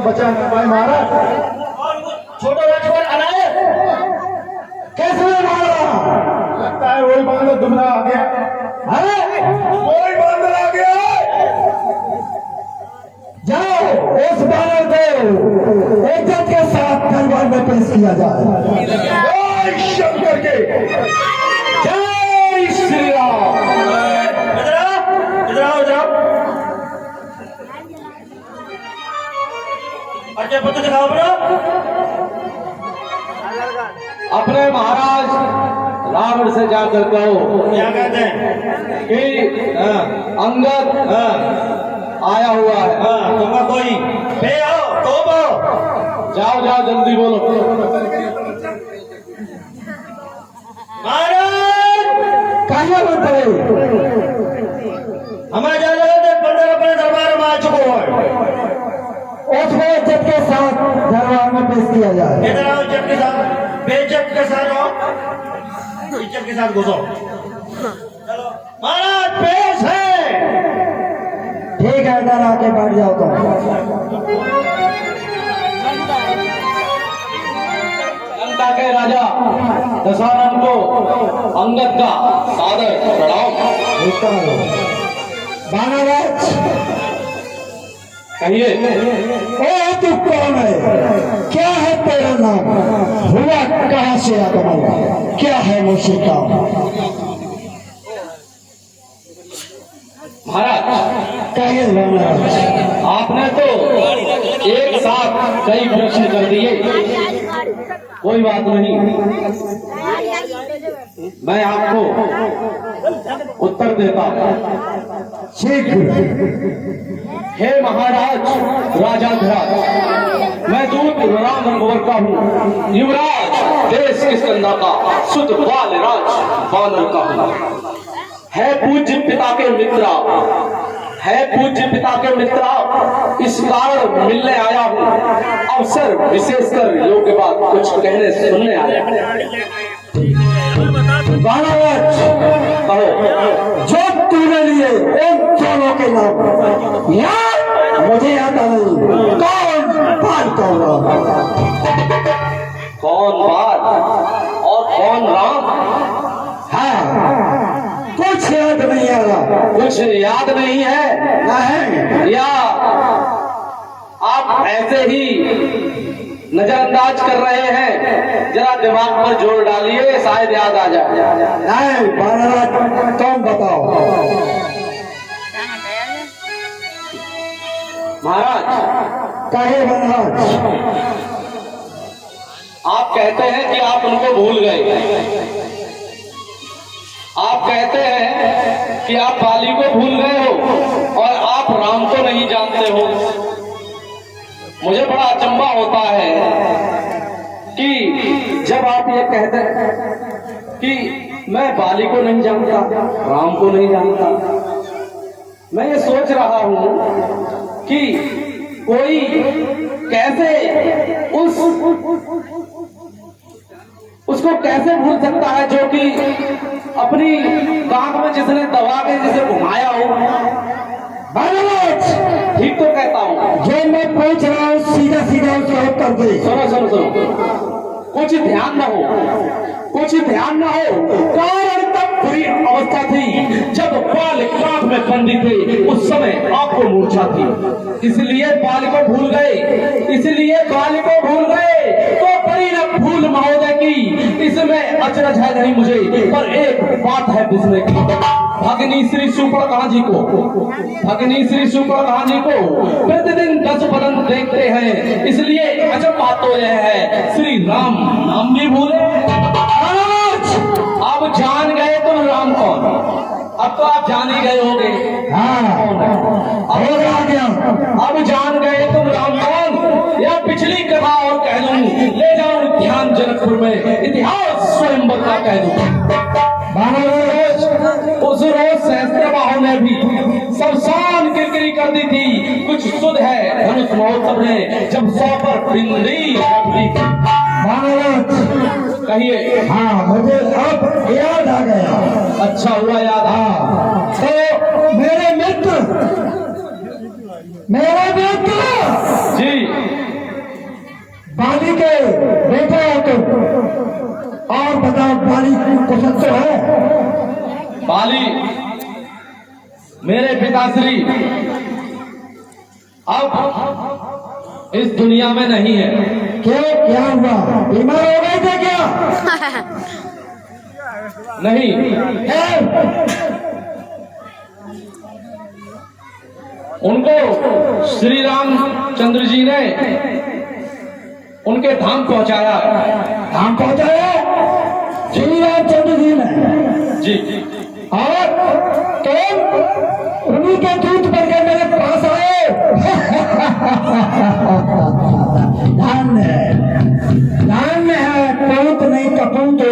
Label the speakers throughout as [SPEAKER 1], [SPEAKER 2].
[SPEAKER 1] बचा न पाए महाराज।
[SPEAKER 2] छोटा राजकुमार अनायत
[SPEAKER 1] कैसे मारा? लगता है वही बांदर दुमरा आ गया। वही बांदर आ गया। जाओ उस बानर को इज्जत के साथ दरबार में पेश किया जाए। जय शंकर के जय श्री राम।
[SPEAKER 2] इधर आओ अच्छा पत्र दिखाओ बड़ा।
[SPEAKER 3] अपने महाराज रावण से जाकर कहो
[SPEAKER 2] क्या कहते हैं
[SPEAKER 3] कि अंगद आया हुआ है।
[SPEAKER 2] तुम्हारा कोई बे आओ तो
[SPEAKER 3] जाओ जाओ जल्दी बोलो।
[SPEAKER 2] महाराज
[SPEAKER 1] कहिए बताए
[SPEAKER 2] हमारे जाने बंदर अपने दरबार में आ चुको है।
[SPEAKER 1] उसको इज्जत के साथ दरबार में पेश किया जाए।
[SPEAKER 2] इधर आओ इज्जत के साथ बेइज्जत के साथ आओ इज्जत के साथ घुसो। चलो महाराज पेश है।
[SPEAKER 1] ठीक है इधर आके बैठ जाओ तुम।
[SPEAKER 3] लंका के राजा दशरथ को अंगद का सादर प्रणाम।
[SPEAKER 1] बानराज
[SPEAKER 3] कहिए
[SPEAKER 1] ओ तू कौन है? क्या है तेरा नाम? हुआ कहाँ से आगमन? क्या है मुझसे काम?
[SPEAKER 3] महाराज
[SPEAKER 1] कहिए बानराज।
[SPEAKER 3] आपने तो एक साथ कई प्रश्न कर दिए। कोई बात नहीं, मैं आपको उत्तर देता हूँ।
[SPEAKER 1] शीघ्र।
[SPEAKER 3] हे महाराज राजाधिराज, मैं दूत राम रघुवर का हूँ, युवराज देश किष्किंधा का, सुध बाल राज बानर का हूँ। है पूज्य पिता के मित्रा, है पूज्य पिता के मित्रा, इस कारण मिलने आया हूँ। अवसर विशेषकर योग्य बात कुछ कहने सुनने आया
[SPEAKER 1] बानराज
[SPEAKER 3] कहो।
[SPEAKER 1] जो तूने लिए उन दोनों के नाम यार मुझे याद नहीं। कौन बात कर रहा?
[SPEAKER 3] कौन बात और कौन राम?
[SPEAKER 1] हाँ कुछ याद नहीं आ रहा।
[SPEAKER 3] कुछ याद नहीं है
[SPEAKER 1] नहीं
[SPEAKER 3] या आप ऐसे ही नजरअंदाज कर रहे हैं? जरा दिमाग पर जोर डालिए, शायद याद आ जाए।
[SPEAKER 1] नहीं बानराज तुम बताओ।
[SPEAKER 3] महाराज
[SPEAKER 1] कहे बानराज।
[SPEAKER 3] आप कहते हैं कि आप उनको भूल गए। आप कहते हैं कि आप बाली को भूल गए हो और आप राम को नहीं जानते हो। मुझे बड़ा अचंभा होता है कि जब आप ये कहते हैं कि मैं बाली को नहीं जानता, राम को नहीं जानता, मैं ये सोच रहा हूं कि कोई कैसे उसको कैसे भूल सकता है जो कि अपनी गांठ में जिसने दबा के जिसे घुमाया हो।
[SPEAKER 1] बानराज
[SPEAKER 3] ठीक तो कहता हूँ।
[SPEAKER 1] जो मैं पूछ रहा हूँ सीधा सीधा उसका उत्तर दे।
[SPEAKER 3] सुनो सुनो सुनो, कुछ ध्यान न हो, कुछ ध्यान न हो। कारण तब बुरी अवस्था थी जब बाल कांख में बंदी थे, उस समय आपको मूर्छा थी, इसलिए बाल को भूल गए, इसलिए बाल को भूल गए। तो बड़ी न भूल महोदय की, इसमें अचरज है नहीं मुझे, पर एक बात है विस्मय की। भगनी श्री सुपर्णखा जी को, भगनी श्री सुपर्णखा जी को प्रतिदिन 10 बदन देखते हैं, इसलिए अचंभा तो यह है श्री राम नाम भी भूले। अब जान गए तुम राम कौन? अब तो आप जान ही गए होंगे।
[SPEAKER 1] हाँ
[SPEAKER 3] अब जान गए तुम राम कौन? या पिछली कथा और कह दूं, ले जाऊं ध्यान जनकपुर में, इतिहास स्वयंवर का कह दूं। उस रोज सहस्त्रबाहु ने भी शमशान किरकिरी कर दी थी। कुछ सुध है धनुष महोत्सव ने जब 100 पर बिंदी कहिए।
[SPEAKER 1] हाँ मुझे अब याद आ गया।
[SPEAKER 3] अच्छा हुआ याद।
[SPEAKER 1] हाँ तो मेरे मित्र
[SPEAKER 3] जी
[SPEAKER 1] के बेटा हो तुम। और बताओ बाली कुशल तो है?
[SPEAKER 3] बाली मेरे पिताश्री अब इस दुनिया में नहीं है।
[SPEAKER 1] क्यों, क्या हुआ? बीमार हो गए थे क्या?
[SPEAKER 3] नहीं, उनको श्री रामचंद्र जी ने उनके धाम पहुंचाया।
[SPEAKER 1] धाम पहुंचाया श्री रामचंद्र जी ने
[SPEAKER 3] जी।
[SPEAKER 1] और तुम उन्हीं के दूत बनकर मेरे पास आए। धन्य है, धन्य है। पूत नहीं कपूत हो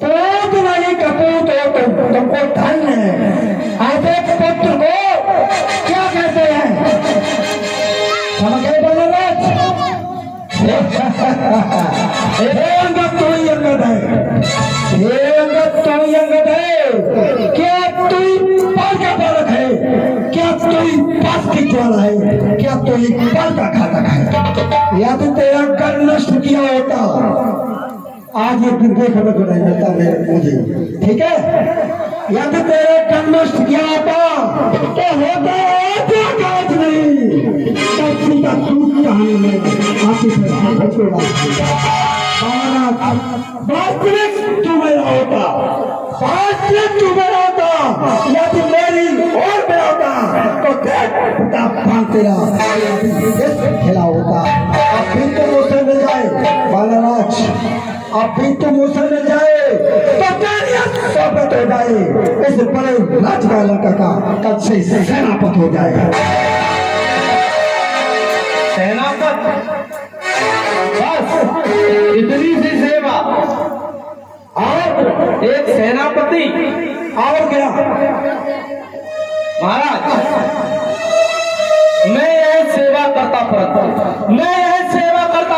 [SPEAKER 1] पूत नहीं कपूत हो तुमको धन्य है। ऐसे पुत्र को क्या कहते हैं? समझ गए बल्लेबाज? अंगद तू ही अंगद है, अंगद तू ही अंगद है। क्या तू पल का बालक है? क्या तू पास की ज्वाला है? क्या तू पल का घातक है? या तो तेरा कर नष्ट किया होता, आज ये दिन देखने को नहीं मिलता मुझे, ठीक है? या तो तेरे कर नष्ट किया होता तो होता काज नहीं, तो का दूध कहानी में आती वास्तविक तू मेरा होता, वास्तविक तू मेरा होता, या तू मेरी और मेरा होता तो तेरा खेला होता। अब भी तो मुझसे मिल जाए बालाराज, अब भी तो मुझसे मिल जाए तो तेरी स्वागत हो जाए। इस बड़े राज का लड़का का कल से सेनापति हो जाएगा।
[SPEAKER 3] सेनापति? बस इतनी सी सेवा? और एक सेनापति?
[SPEAKER 1] और क्या
[SPEAKER 3] महाराज, मैं यह सेवा करता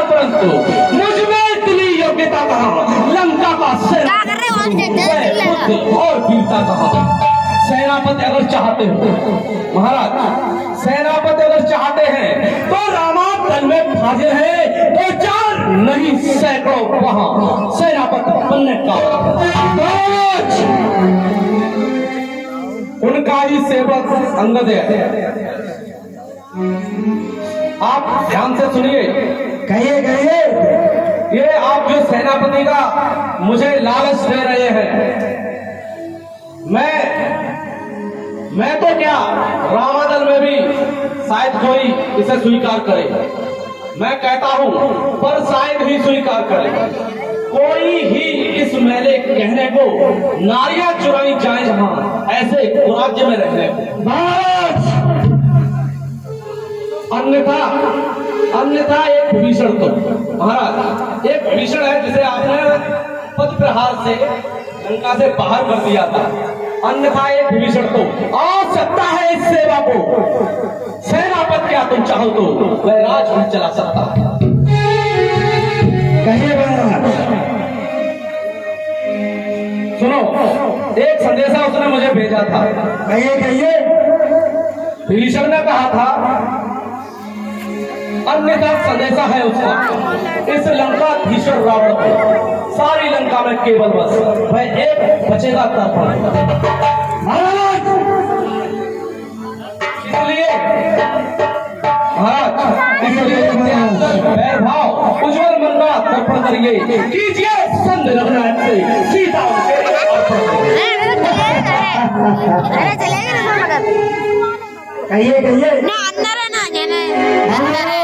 [SPEAKER 3] परंतु मुझ में इतनी योग्यता कहाँ? लंका का सेनापति और वीरता कहाँ? सेनापति अगर चाहते हो महाराज, सेनापति अगर चाहते हैं तो रामायण में हाजिर है, तो चार नहीं सैकड़ों वहां सेनापति बनने का उनका ही सेवक अंगद है। आप ध्यान से सुनिए।
[SPEAKER 1] कहिए
[SPEAKER 3] ये आप जो सेनापति का मुझे लालच दे रहे हैं, मैं तो क्या रामादल में भी शायद कोई इसे स्वीकार करे। मैं कहता हूं पर शायद ही स्वीकार करे। कोई ही इस मेले कहने को नारियां चुराई जाए जहां ऐसे राज्य में रहने को। अन्यथा एक भीषण तो महाराज, एक भीषण है जिसे आपने पद प्रहार से लंका से बाहर कर दिया था। अन्यथा एक भीषण तो आ सकता है इस सेवा को। सेनापति क्या तुम चाहो तो वह राज भी चला सकता है। सुनो, एक संदेशा उसने मुझे भेजा था।
[SPEAKER 1] कहिए
[SPEAKER 3] भीषण ने कहा था, अन्यथा संदेशा है उसका, इस लंका भीषण रावण को सारी लंका में केवल बस वह एक बचेगा तर्पण। इसलिए वैर भाव उज्जवल मन का तर्पण करिए, कीजिए संग रघुनाथ से सीता
[SPEAKER 1] कहिए
[SPEAKER 4] ना अंदर है ना जाने अंदर है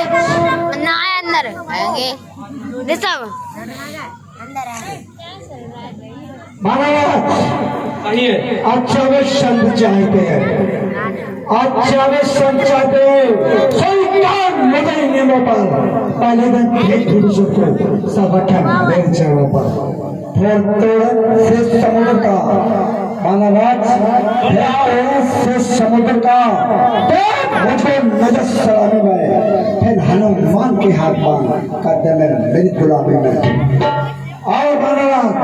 [SPEAKER 4] ना है अंदर आएंगे सब अंदर है
[SPEAKER 1] महाराज।
[SPEAKER 3] कहिए।
[SPEAKER 1] अच्छा वे संत चाहते हैं, अच्छा वे संत चाहते हैं संतान मदन नियमों पर पहले दिन भेद को संगठन मेरे चरणों पर फिर तोड़ से समुद्र का महाराज, फिर समुद्र का मुझे नजर सलामी में, फिर हनुमान के हाथ बांध कर दे मेरी गुलामी में। और महाराज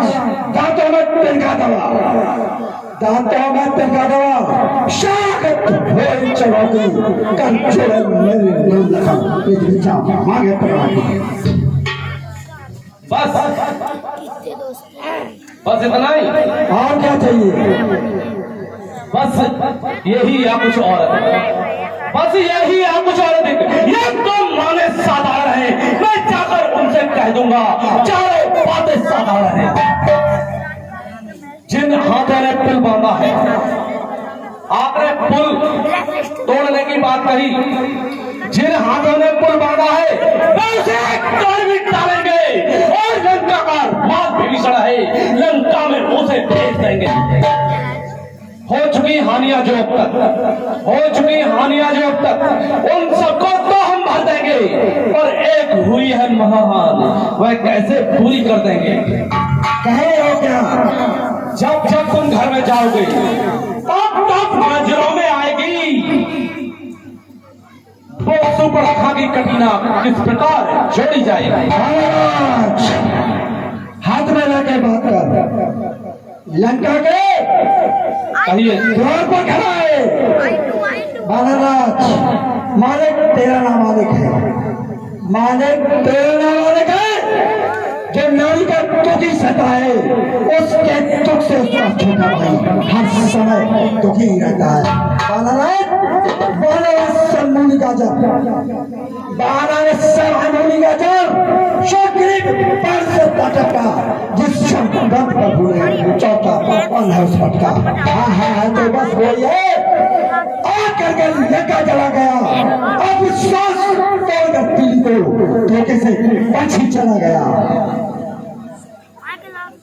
[SPEAKER 1] दांतों में तिनका दवा, दांतों में तिनका दवा, शागत हो चढ़ाती कर छोड़े मेरी लखन मांगे प्रणाम।
[SPEAKER 3] बस बस इतना ही,
[SPEAKER 1] और क्या चाहिए?
[SPEAKER 3] बस यही या कुछ और, बस यही या कुछ और। ये तो माने साधारण है, मैं जाकर उनसे कह दूंगा चारों बातें साधारण है। जिन हाथों ने पुल बांधा है, आपने पुल तोड़ने की बात कही, जिन हाथों ने पुल बांधा है वे उसे तोड़ भी डालेंगे और लंका का माल विभीषण है, लंका में उसे भेज देंगे। हो चुकी हानियां जो अब तक, हो चुकी हानियां जो अब तक, उन सबको तो हम भर देंगे, और एक हुई है महान, वह कैसे पूरी कर देंगे।
[SPEAKER 1] कहे हो क्या?
[SPEAKER 3] जब जब तुम घर में जाओगे तब तब नजरों में आएगी वो सुपर्णखा की कटीना किस प्रकार जोड़ी जाएगी।
[SPEAKER 1] महाराज, हाथ में लेके बात कर। लंका के
[SPEAKER 3] कहिए।
[SPEAKER 1] द्वार पर खड़ा है महाराज। मालिक तेरा नाम मालिक है, मालिक तेरा नाम मालिक है। जो नारी का दुखी सता है उसके दुख से उसका छोटा भाई हर समय दुखी रहता है। मुनि का जब मुनि का जब शुक्रित पर से पटका जिस शब्द पर भूले चौथा पल है उस पटका। हाँ तो बस वही है, आकर के लेकर चला गया। अब सांस तोड़कर दिल को धोखे से पीछे चला गया।